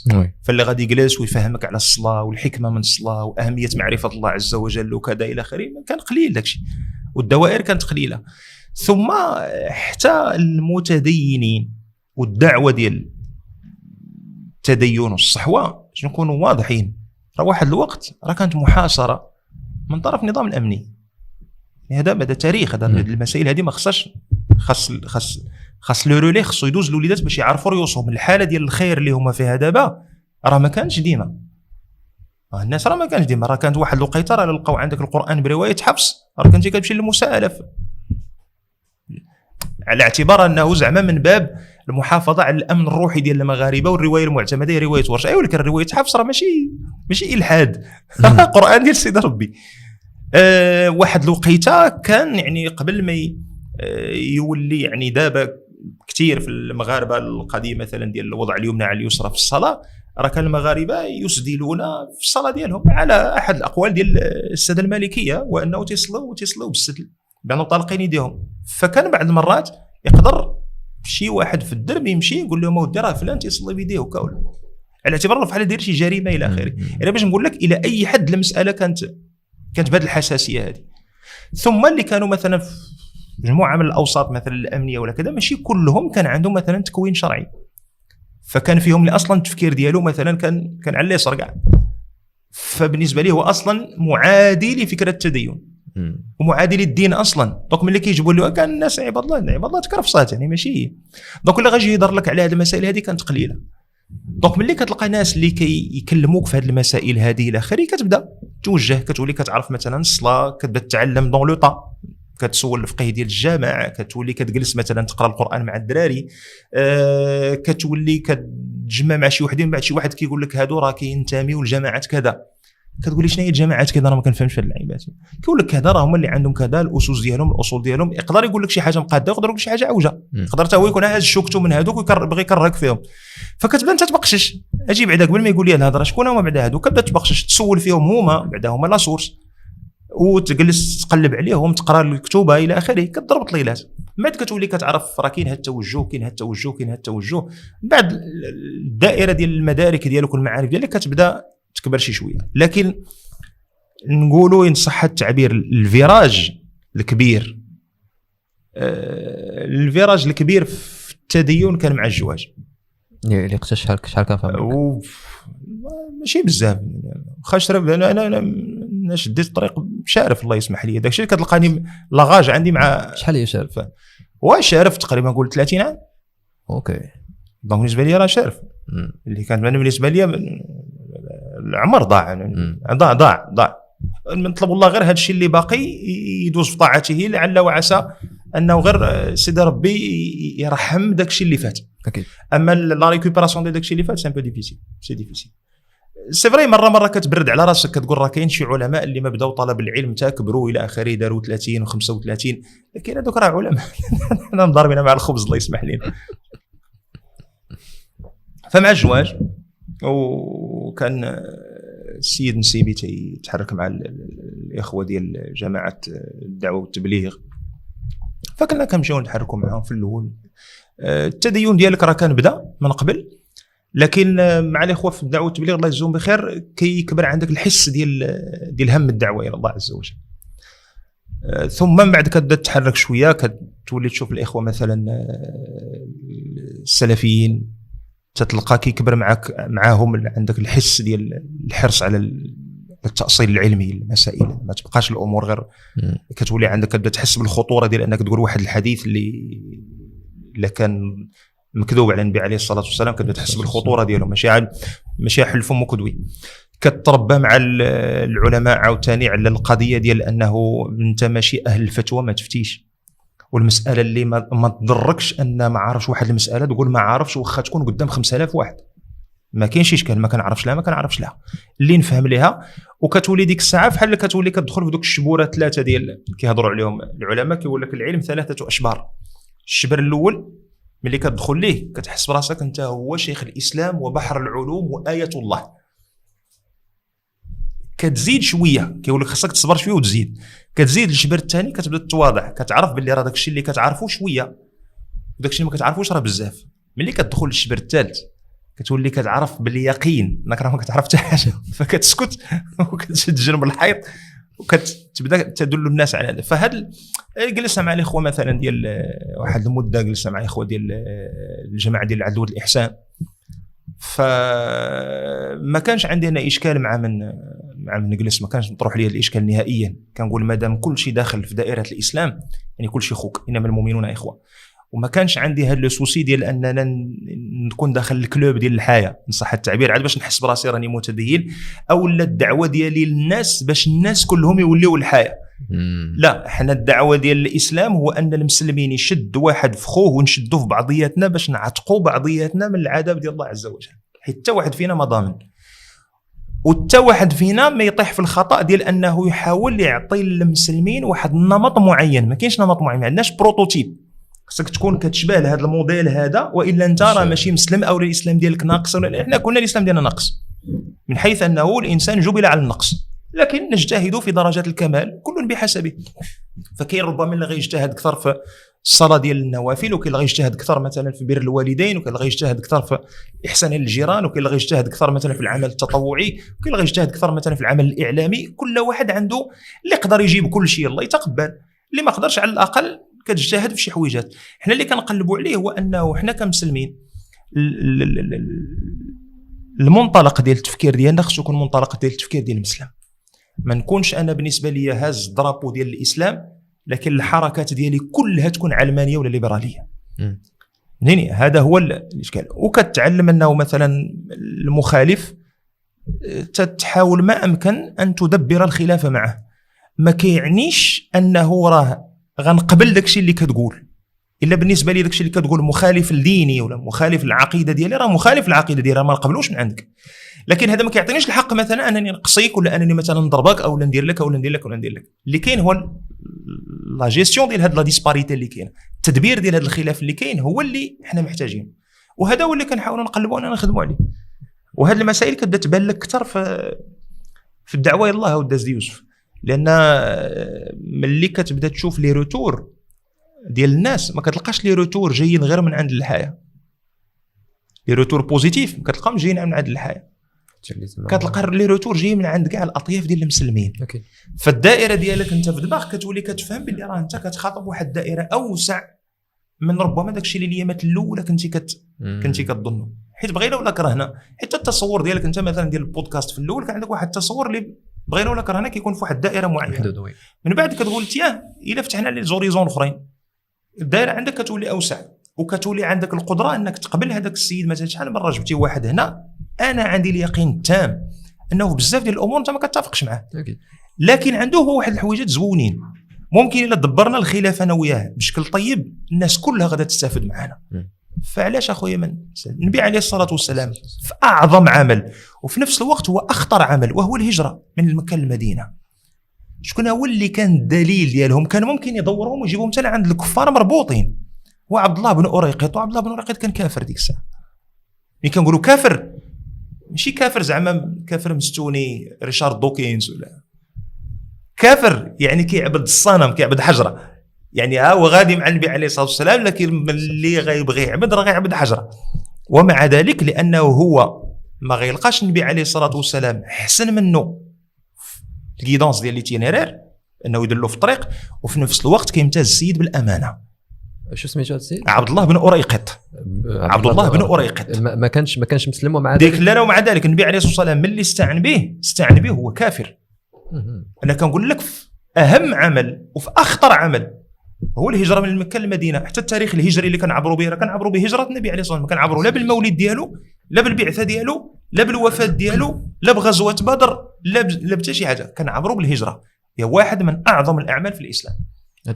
الناس. فاللي غادي يجلس ويفهمك على الصلاه والحكمه من الصلاه واهميه معرفه الله عز وجل وكذا الى اخره كان قليل داكشي، والدوائر كانت قليله. ثم حتى المتدينين والدعوه ديال التدين والصحوه باش نكونوا واضحين، راه واحد الوقت راه كانت محاصره من طرف النظام الامني. هذا بدا تاريخ، هذا المسائل هذه ما خاص لو رولي خصو يدوز الوليدات باش يعرفوا ريوسهم. الحاله ديال الخير اللي هما فيها دابا راه ما كانش ديما، الناس راه ما كانش ديما، راه كانت واحد الوقيته راه لقاو عندك القران بروايه حفص راه كنتي كتمشي للمساءله على اعتبار انه زعما من باب المحافظه على الامن الروحي ديال المغاربه، والروايه المعتمده هي روايه ورش. ايوا لكن روايه حفص راه ماشي الحاد قران ديال سيدي ربي. واحد الوقيته كان يعني قبل ما يولي يعني دابا كثير في المغاربه القضيه مثلا ديال الوضع اليمنى على اليسرى في الصلاه، راه كان المغاربه يسدلون في الصلاه ديالهم على احد الاقوال ديال الساده المالكيه، وانه تيصلوا بالسدل بانه طالقين يديهم. فكان بعض المرات يقدر شي واحد في الدرب يمشي يقول لهم اودي راه فلان تيصلي بيديه وكاول، على اعتبار راه بحال داير شي جريمه الى اخره. يعني باش نقول لك الى اي حد المساله كانت بهذه الحساسيه هذه. ثم اللي كانوا مثلا في مجموعه من الاوساط مثلا الامنيه ولا كذا ماشي كلهم كان عندهم مثلا تكوين شرعي، فكان فيهم اللي اصلا التفكير ديالو مثلا كان على اليسار كاع، فبالنسبه ليه هو اصلا معادي لفكره التدين ومعادي للدين اصلا. دونك ملي كيجيبوا له كان الناس عباد الله تكرفصات يعني ماشي. دونك اللي غاجي يهضر لك على هذه المسائل هذه كانت قليله. دونك ملي كتلقى ناس اللي كيكلموك في هذه المسائل هذه الى اخره كتبدا توجه، كتولي كتعرف مثلا الصلاه، كتبدا تتعلم دون لو طا، كتسول الفقه ديال الجامع، كتولي كتجلس مثلا تقرا القران مع الدراري، كتولي كتجمع مع شي وحدين، بعد شي واحد كيقول لك هادو راه كينتميوا لجماعات كذا، كتقول لي شنو هي الجماعات كذا، انا ما كنفهمش في اللعيبات. كيقول لك كذا راه هما اللي عندهم كذا الاسس ديالهم الاصول ديالهم. يقدر يقول لك شي حاجه مقاده، يقدر يقول لك شي حاجه عوجه، يقدر حتى هو يكون هاز شوكته من هذوك ويبغي يكرهك فيهم. فكتبدا انت تبقشش، اجي بعدا قبل ما يقول لي الهضره شكون هما بعدا هذوك، كتبدا تبقشش تسول فيهم هما بعدا هما لا سورس، وتجلس تقلب عليهم تقرا الكتوبه الى اخره، كتضرب طليلات. بعد كتولي كتعرف راه كاين هذا التوجه، كاين هذا التوجه، كاين هذا التوجه. بعد الدائره ديال المدارك ديالك والمعارف ديالك كتبدا تكبر شي شويه. لكن نقولوا ان صح التعبير الفيراج الكبير في التدين كان مع الزواج اللي قتا شحال كان فاهم ماشي بزاف. خاشرب انا شديت الطريق شارف الله يسمح لي، داكشي اللي كتلقاني لاغاج عندي مع شحال هي شارف؟ شارف تقريبا نقول 30 عام. اوكي دونك بالنسبه لي راه شارف. اللي كانت بالنسبه لي العمر ضاع. نطلب الله غير هذا الشيء اللي باقي يدوز في طاعته، لعل وعسى انه غير سيدي ربي يرحم داك الشيء اللي فات. اكيد. اما لا ريكوبيراسيون ديال داك الشيء اللي فات سي ان بو ديفيسيل، سي فري. مره كتبرد على راسك، كتقول راه كاين شي علماء اللي ما بداو طلب العلم تا كبروا الى اخره، داروا 30 و35، لكن هذوك راه علماء حنا مضاربين مع الخبز الله يسمح لنا. فمع الزواج وكان السيد نسيبي تيتحرك مع الاخوه ديال جماعه الدعوه والتبليغ، فكنا كنمشيو نتحركوا معاهم في الاول. التدين ديالك راه كان بدا من قبل، لكن مع الاخوه في الدعوه والتبليغ الله يجزيهم بخير كيكبر عندك الحس ديال هم الدعوه الى الله عز وجل. ثم من بعد كتبدا تتحرك شويه، كتولي تشوف الاخوه مثلا السلفيين، تتلقى كيكبر معاهم عندك الحس ديال الحرص على التأصيل العلمي المسائل، ما تبقاش الامور غير كتولي عندك كتبدا تحس بالخطوره ديال انك تقول واحد الحديث اللي كان مكذوب على النبي عليه الصلاه والسلام، كتبدا تحس بالخطوره ديالو، ماشي حل فم كدوي. كتربى مع العلماء عاوتاني على القضيه ديال انه انت ماشي اهل الفتوى ما تفتيش، والمساله اللي ما تضركش ان ما عارفش واحد المساله تقول ما عارفش، واخا تكون قدام 5000 واحد ما كاينش اشكال، ما كنعرفش لا اللي نفهم ليها. وكتولي ديك الساعه بحال كتولي كتدخل في دوك الشبوره ثلاثه ديال كيهضروا عليهم العلماء، كيقول لك العلم 3 أشبار. الشبر الاول ملي كتدخل ليه كتحس براسك انت هو شيخ الاسلام وبحر العلوم وايه الله. كتزيد شويه كيقول لك خاصك تصبر شويه وتزيد، كتزيد الشبر الثاني كتبدا تتواضع، كتعرف باللي راه داكشي اللي كتعرفو شويه وداكشي اللي ما كتعرفوش راه بزاف. ملي كتدخل للشبر الثالث كتولي كتعرف باليقين انك راه ما كتعرف حتى حاجه، فكتسكت وكتشد جنب الحيط وكتبدا تدل الناس على هذا. فهاد جلسنا مع الاخوه مثلا ديال واحد المده، جلسنا مع الاخوه ديال الجماعه ديال العدل والاحسان، فما كانش عندي انا اشكال مع من نجلس، ما كانش مطروح لي الاشكال نهائيا. كنقول مادام كل شيء داخل في دائره الاسلام يعني كل شيء خوك، انما المؤمنون اخوه. وما كانش عندي هذا السوسي ديال اننا نكون داخل الكلوب ديال الحياه، ان صح التعبير، عاد باش نحس براسي راني متدين، او لا الدعوه ديالي للناس باش الناس كلهم يوليوا الحياه. لا، حنا الدعوه ديال الاسلام هو ان المسلمين يشد واحد في خوه ونشدوا في بعضياتنا باش نعتقوا بعضياتنا من العذاب ديال الله عز وجل، حيت حتى واحد فينا ما ضامن، وحتى واحد فينا ما يطيح في الخطا ديال انه يحاول يعطي للمسلمين واحد النمط معين. ما كاينش نمط معين، ما عندناش بروتوتيب، خصك تكون كتشبه لهذا الموديل هذا، والا انت راه ماشي مسلم او الاسلام ديالك ناقص. احنا كنا الاسلام ديالنا ناقص من حيث انه الانسان جبل على النقص، لكن نجتهد في درجات الكمال كل بحسبه. فكاين ربما اللي غيجتهد اكثر في الصلاه ديال النوافل، وكاين اللي غيجتهد اكثر مثلا في بر الوالدين، وكاين اللي غيجتهد اكثر في احسان للجيران، وكاين اللي غيجتهد اكثر مثلا في العمل التطوعي، وكاين اللي غيجتهد اكثر مثلا في العمل الاعلامي. كل واحد عنده اللي يقدر يجيب كل شيء، الله يتقبل. اللي ما قدرش على الاقل كتجتهد في شي حويجات. حنا اللي كنقلبوا عليه هو انه حنا كمسلمين المنطلق ديال التفكير ديالنا خصو يكون منطلق ديال التفكير ديال المسلم. ما نكونش انا بالنسبه لي هاز الدرابو ديال الاسلام، لكن الحركات ديالي كلها تكون علمانيه ولا ليبراليه. يعني هذا هو الاشكال. وكتعلم انه مثلا المخالف تحاول ما امكن ان تدبر الخلاف معه. ما كيعنيش انه راه غنقبل داكشي اللي كتقول، الا بالنسبه لي داكشي اللي كتقول مخالف لديني ولا مخالف للعقيده ديالي، راه مخالف للعقيده ديالي، ما نقبلوش من عندك. لكن هذا ما كيعطينيش الحق مثلا انني نقصيك، ولا انني مثلا نضربك، او ندير لك او ندير لك ولا ندير لك. اللي كاين هو لا جيستيون ديال هاد لا ديسباريتي اللي كاين، التدبير ديال هذا الخلاف اللي كاين هو اللي حنا محتاجين، وهذا هو اللي كنحاولوا نقلبوا اننا نخدموا عليه. وهاد المسائل كتبدا تبان لك اكثر في الدعوه الى الله وداز يوسف، لان ملي كتبدا تشوف لي روتور ديال الناس ما كتلقاش لي روتور جايين غير من عند الحياه. لي روتور بوزيتيف ما كتلقاهم جايين من عند الحياه، كتلقى لي روتور جايين من عند كاع الاطياف ديال المسلمين. فالدائره ديالك انت في دماغك كتولي كتفهم باللي راه انت كتخاطب واحد الدائره اوسع من ربما داكشي اللي اليامات الاولى كنتي كتظنوا. حيت بغينا ولا كرهنا، حتى التصور ديالك انت مثلا ديال البودكاست في الاول كان عندك واحد التصور اللي بغينا ولا كرهنا كيكون في واحد الدائره معينه. من بعد كتقول تياه الا فتحنا لي زوريزون اخرين، الدائره عندك كتولي اوسع، وكتولي عندك القدره انك تقبل هذاك السيد. مثلا شحال من مره جبتي واحد هنا انا عندي اليقين التام انه بزاف ديال الامور انت ما كتتفقش معاه، لكن عنده هو واحد الحويجات زوينين ممكن الا دبرنا الخلاف انا وياه بشكل طيب الناس كلها غادا تستافد معنا. فعلاش اخويا من النبي عليه الصلاه والسلام في اعظم عمل وفي نفس الوقت هو اخطر عمل وهو الهجره من مكه للمدينه، شكون هو اللي كان الدليل ديالهم؟ كان ممكن يدورهم ويجيبهم حتى عند الكفار مربوطين. وعبد الله بن أريقط، وعبد الله بن أريقط كان كافر ديك الساعه. ملي كنقولوا كافر ماشي كافر زعما كافر مستوني ريشارد دوكينز، ولا كافر يعني كيعبد الصنم، كيعبد حجره. يعني هو غادي مع النبي عليه الصلاه والسلام، لكن اللي غيبغي يعبد راه غيعبد حجره. ومع ذلك لانه هو ما غيلقاش النبي عليه الصلاه والسلام احسن منه في الكيدونس ديال ليتينيرير انه يدلو في الطريق، وفي نفس الوقت كيمتاز السيد بالامانه. شو سميتو هذا السيد؟ عبد الله بن أريقط. عبد الله بن أريقط ما كانش مسلم، ومع ذلك لا، ومع ذلك النبي عليه الصلاه والسلام ملي استعن به هو كافر. انا كنقول لك في اهم عمل وفي اخطر عمل هو الهجره من مكه للمدينه. حتى التاريخ الهجري اللي كنعبروا به كنعبروا بهجره النبي عليه الصلاه والسلام، ما كنعبروا لا بالمولد ديالو، لا بالبعثه ديالو، لا بالوفاه ديالو، لا بغزوه بدر، لا بتا شي حاجه. كنعبروا بالهجره، هي واحد من اعظم الاعمال في الاسلام.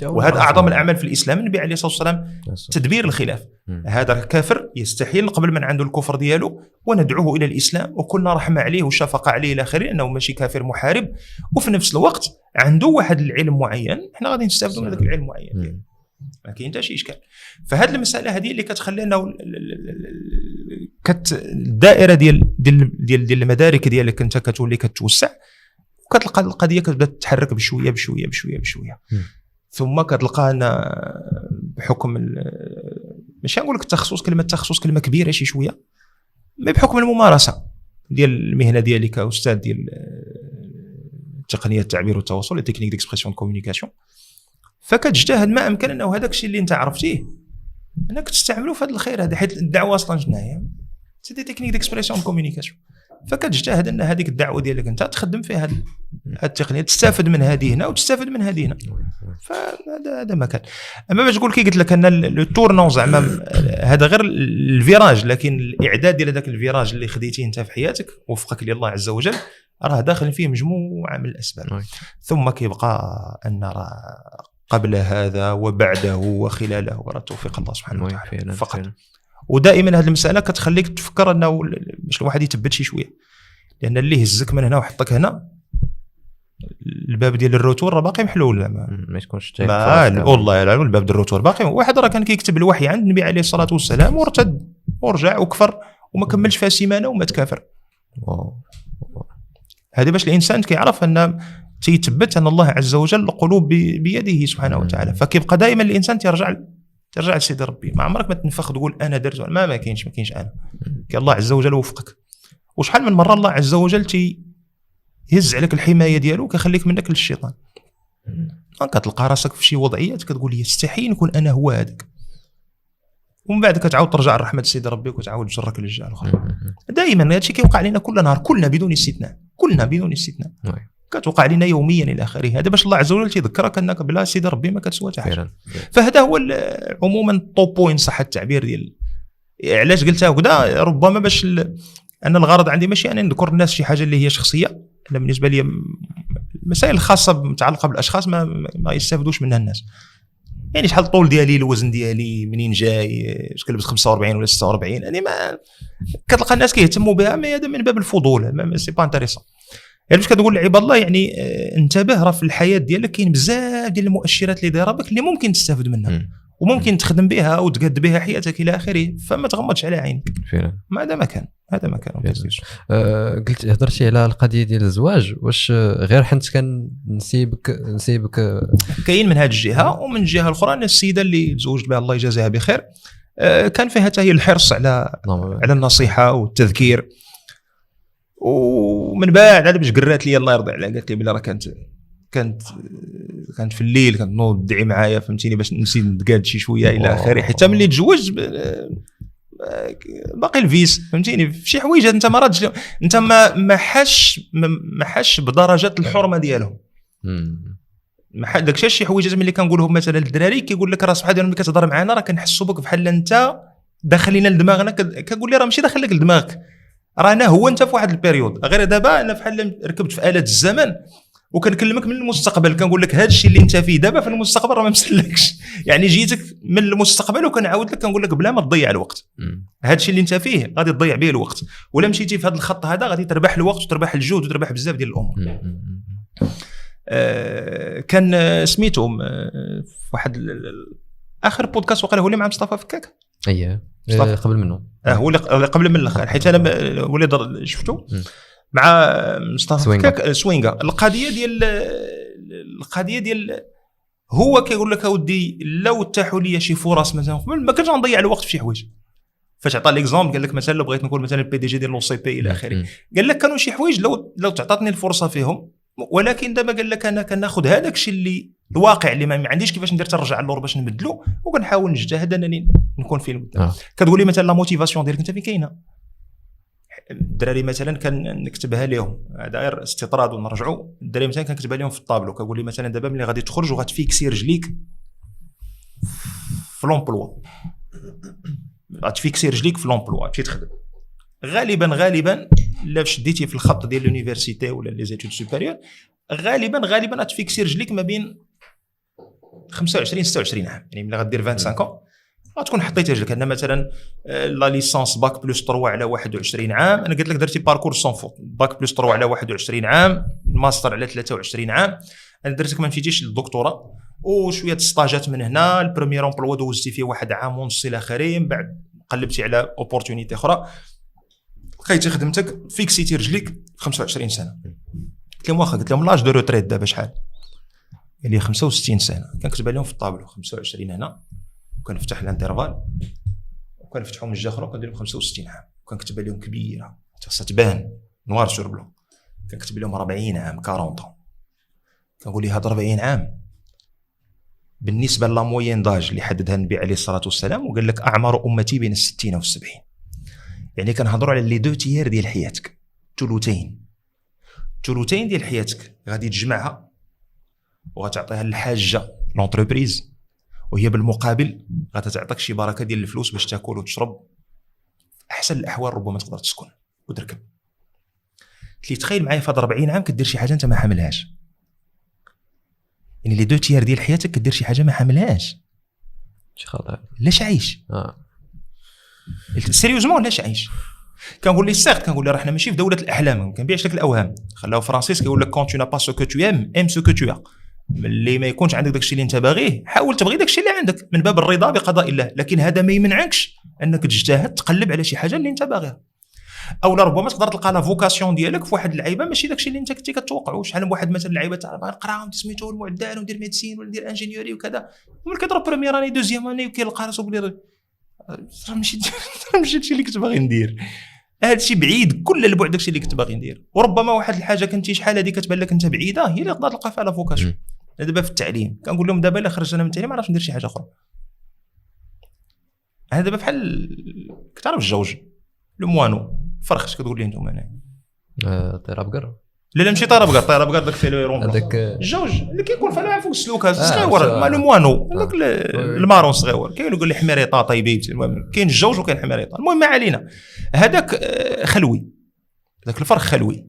وهذا اعظم الاعمال في الاسلام. النبي عليه الصلاه والسلام تدبير الخلاف. هذا كافر يستحيل نقبل من عنده الكفر ديالو وندعوه الى الاسلام، وكلنا رحمه عليه وشفقه عليه الى اخره، انه ماشي كافر محارب، وفي نفس الوقت عنده واحد العلم معين احنا غادي نستافدوا من هذاك العلم المعين. ما كاين حتى شي اشكال. فهذه المساله هذه اللي كتخلي انه الدائره ديال المدارك ديالك انت كتولي كتوسع، وكتلقى القضيه كتبدا تتحرك بشويه بشويه بشويه بشويه. ثم كتلقى ان بحكم ماشي نقول لك التخصص، كلمه تخصص كلمه كبيره شي شويه، مي بحكم الممارسه ديال المهنه ديالي كاستاذ ديال تقنيه التعبير والتواصل لي تكنيك ديكسبرسيون كومونيكاسيون، فكتجتهد ما امكن انه هذاك الشيء اللي انت عرفتيه انك تستعمله في هذا الخير هذا، حيت الدعوه اصلا شنو هي؟ سي دي تكنيك ديكسبرسيون كومونيكاسيون، فكتجتهد ان هذيك الدعوه ديالك انت تخدم فيها هذه التقنيه، تستافد من هذه هنا وتستافد من هذه هنا، فهذا ما كان. اما باش تقول كي قلت لك ان لو تورنون زعما هذا غير الفيراج، لكن الاعداد ديال هذاك الفيراج اللي خديتيه انت في حياتك وفقك لله عز وجل راه داخل فيه مجموعه من الاسباب. ثم كيبقى ان راه قبل هذا وبعده وخلاله وراه توفيق الله سبحانه وتعالى فقط. ودائما هذه المساله كتخليك تفكر انه باش الواحد يثبت شي شويه، لان اللي هزك من هنا وحطك هنا الباب ديال الروتور راه باقي محلول، ما تكونش والله لا الباب ديال الروتور باقي. واحد راه كان كيكتب الوحي عند النبي عليه الصلاه والسلام وارتد ورجع وكفر وما كملش فيها سيمانه وما تكافر. هذه باش الانسان كيعرف ان تيثبت ان الله عز وجل القلوب بيده سبحانه وتعالى. فكيبقى دائما الانسان ترجع لسيدي ربي، ما عمرك ما تنفخ تقول انا درت ما كاينش انا، كي الله عز وجل وفقك. وشحال من مره الله عز وجل يهز عليك الحمايه ديالو كيخليك منك للشيطان، كتلقى راسك في شي وضعيات كتقول يستحيل نكون انا هو هذاك، ومن بعد كتعاود ترجع لرحمه سيدي ربي وتعاود تجرك للجهه الاخرى. دائما هذا الشيء كيوقع علينا كل نهار، كلنا بدون استثناء، كتوقع علينا يوميا الى اخره. هذا باش الله عز وجل تيذكرك انك بلا سيدي ربي ما كتسوى حتى حاجه. فهذا هو عموما طوبوين صح التعبير ديال علاش قلتها هكذا. ربما باش انا الغرض عندي ماشي انني نذكر الناس شي حاجه اللي هي شخصيه، انا بالنسبه لي المسائل الخاصه متعلقه بالاشخاص ما يستافدوش منها الناس. يعني شحال الطول ديالي، الوزن ديالي، منين جاي، واش كنلبس 45 ولا 46، يعني ما كتلقى الناس كيهتموا بها، ما هذا من باب الفضول، ما سي با انتريسون. يعني باش كتقول لعباد الله يعني انتبه، راه في الحياه ديالك كاين بزاف ديال المؤشرات اللي دايره بك اللي ممكن تستافد منها وممكن تخدم بها وتقاد بها حياتك الى اخره، فما تغمضش على عينك فعلا. هذا ما كان قلت هضرتي على القضيه ديال الزواج، واش غير حنت كان نسيبك كاين من هذه الجهه، ومن الجهه الاخرى ان السيده اللي تزوجت بها الله يجازيها بخير كان فيها حتى هي الحرص على النصيحه والتذكير. ومن بعد عاد باش قرات لي الله يرضي عليها، قالت لي بلا راه كانت في الليل كنوض تدعي معايا، فهمتيني، باش نسيت نتقاد شي شويه الى اخره. حتى ملي تزوجت باقي الفيس، فهمتيني، في شي حوايج انت ما رادش، انت ما حش بدرجه الحرمه ديالهم. ما داكشي شي حوايج ملي كنقولهم مثلا للدراري كيقول لك راه سبحان الله ملي كتهضر معنا راه كنحسوا بك بحال انت داخلين لدماغنا، كنقول لي راه ماشي داخل لك لدماغك، رانا هو انت في واحد البيريود. غير دابا انا بحال ركبت في آلة الزمن وكنكلمك من المستقبل، كنقول لك هذا الشيء اللي انت فيه دابا في المستقبل راه ما مسلكش. يعني جيتك من المستقبل وكنعاود لك كنقول لك بلا ما تضيع الوقت، هذا الشيء اللي انت فيه غادي تضيع به الوقت، ولا مشيتي في هذا الخط هذا غادي تربح الوقت وتربح الجهد وتربح بزاف ديال الامور. كان سميتهم في واحد اخر بودكاست وقال هو اللي مع مصطفى فكاك. اييه قبل منه هو اللي قبل من الاخر، حيت انا ولي شفتو مع مصطفى فكاك سوينغا. القضيه ديال هو كيقول لك اودي لو تاحوا لي شي فرص مثلا ما كنتش غنضيع الوقت في شي حوايج. فاش عطى ليكزامبل قال لك مثلا لو بغيت نكون مثلا البي دي جي ديال لو سي بي الى اخره، قال لك كانوا شي حوايج لو تعطاتني الفرصه فيهم، ولكن دابا قال لك انا كناخذ هذاك الشيء اللي الواقع اللي ما عنديش كيفاش ندير ترجع للور باش نبدلو، وكنحاول نجتهد انني نكون فيه. كتقول لي مثلا لا موتيفاسيون ديالك انت فين كاينه؟ الدراري مثلا كان نكتبها لهم، هذا غير استطراد ونرجعوا. الدراري مثلا كنكتبها لهم في الطابلو، كنقول لي مثلا دابا ملي غادي تخرج وغتفيكسي رجليك في لومبلوا، غتفيكسي رجليك في لومبلوا تمشي تخدم. غالبا الا شديتي في الخط ديال لونيفرسيتي ولا لي زيتود سوبيريور، غالبا غتفيكسي رجليك ما بين 25 26 عام. يعني ملي غدير 25 غتكون حطيتي رجلك. انا مثلا لا ليسانس باك بلس 3 على 21 عام، انا قلت لك درتي باركور سون فوت، باك بلس 3 على 21 عام، الماستر على 23 عام. انا درتك ما مشيتيش للدكتوراه، وشويه ستاجات من هنا. البروميير امبلوا دوزتي فيه 1 عام ونص الى اخره، من بعد قلبتي على اوبورتونيتي اخرى، لقيتي خدمتك، فيكسيتي رجليك 25 سنه. قلت لهم واخا، قلت لهم لاج دو روتريت دابا شحال؟ قال لي 65 سنه. كنكتب عليهم في الطابلو 25 هنا، وكنفتح الانترفال وكنفتحوا من الجهه اخرى وكندير 65 عام، كنكتب لهم كبيره خاصها تبان نوار سور بلون، كنكتب لهم 40 عام 40 كنقول لي هاد 40 عام بالنسبه لا موين داج اللي حددها النبي عليه الصلاه والسلام وقال لك اعمار امتي بين 60 و70، يعني كنهضروا على لي دو تيير ديال حياتك، ثلثين ديال حياتك غادي تجمعها وغتعطيها للحاجه لونتربريز، وهي بالمقابل غتعطيك شي بركه ديال الفلوس باش تاكل وتشرب، احسن الاحوال ربما تقدر تسكن وتركب. اللي تخيل معايا في هاد 40 عام كدير شي حاجه انت ما حاملهاش، يعني لي دو تيير ديال حياتك كدير شي حاجه ما حاملهاش، شي خطر لاش عايش سيريوزمون لاش عايش. كنقول لي سيغ كنقول لي راه حنا ماشي في دوله الاحلام، ما كنبيعش لك الاوهام. خلاو فرانسيس كيقول لك كون تو نا با سو كو تو ام سو كو تو ا، ملي ما يكونش عندك داكشي اللي انت باغيه حاول تبغي داكشي اللي عندك من باب الرضا بقضاء الله، لكن هذا ما يمنعكش انك تجتهد تقلب على شي حاجه اللي انت باغيها، او ربما تقدر تلقى لا فوكاسيون ديالك في واحد اللعيبه ماشي داكشي اللي انت كنتي كتوقعوا. شحال من واحد مثلا اللعيبه تاع نقراهم سميتو المعدل وندير ميديسين ولا ندير انجينيوري وكذا، وملي كيضرب بريمير اني دوزيام اني وكيلقى راسو بلي راه ماشي هادشي اللي كنت باغي ندير، هادشي بعيد كل البعد داكشي اللي كنت باغي ندير. وربما واحد الحاجه كنتي شحال هذه كتبان لك انت بعيده هي اللي تقدر تلقى فيها لا فوكاسيون. دابا في التعليم كنقول لهم دابا الا خرجت انا من التعليم ما عرفتش ندير شي حاجه اخرى. انا دابا بحال كتعرف الجوج لو موانو فرخش كتقول لي انتم انا طيره بقر لا ماشي طيره بقر داك فيليرون هذاك الجوج اللي كيكون فعلا فوق السلوك صغيور مع لو موانو داك المارون صغيور كاين يقول لي حميريطه طيبيت. المهم كاين الجوج وكاين حميريطه. المهم ما علينا. هذاك خلوي، داك الفرخ خلوي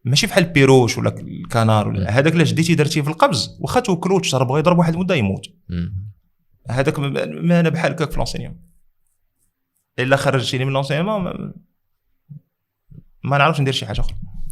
ماشي بحال البيروش ولا الكنار ولا هذاك. لا جديتي درتيه في القبز واخا توكلو وتشرب بغا يضرب واحد المده يموت. هذاك ما انا بحال هكاك في لونسينيون. الا خرجتيني من لونسينيون ما نعرفش ندير شي حاجه اخرى.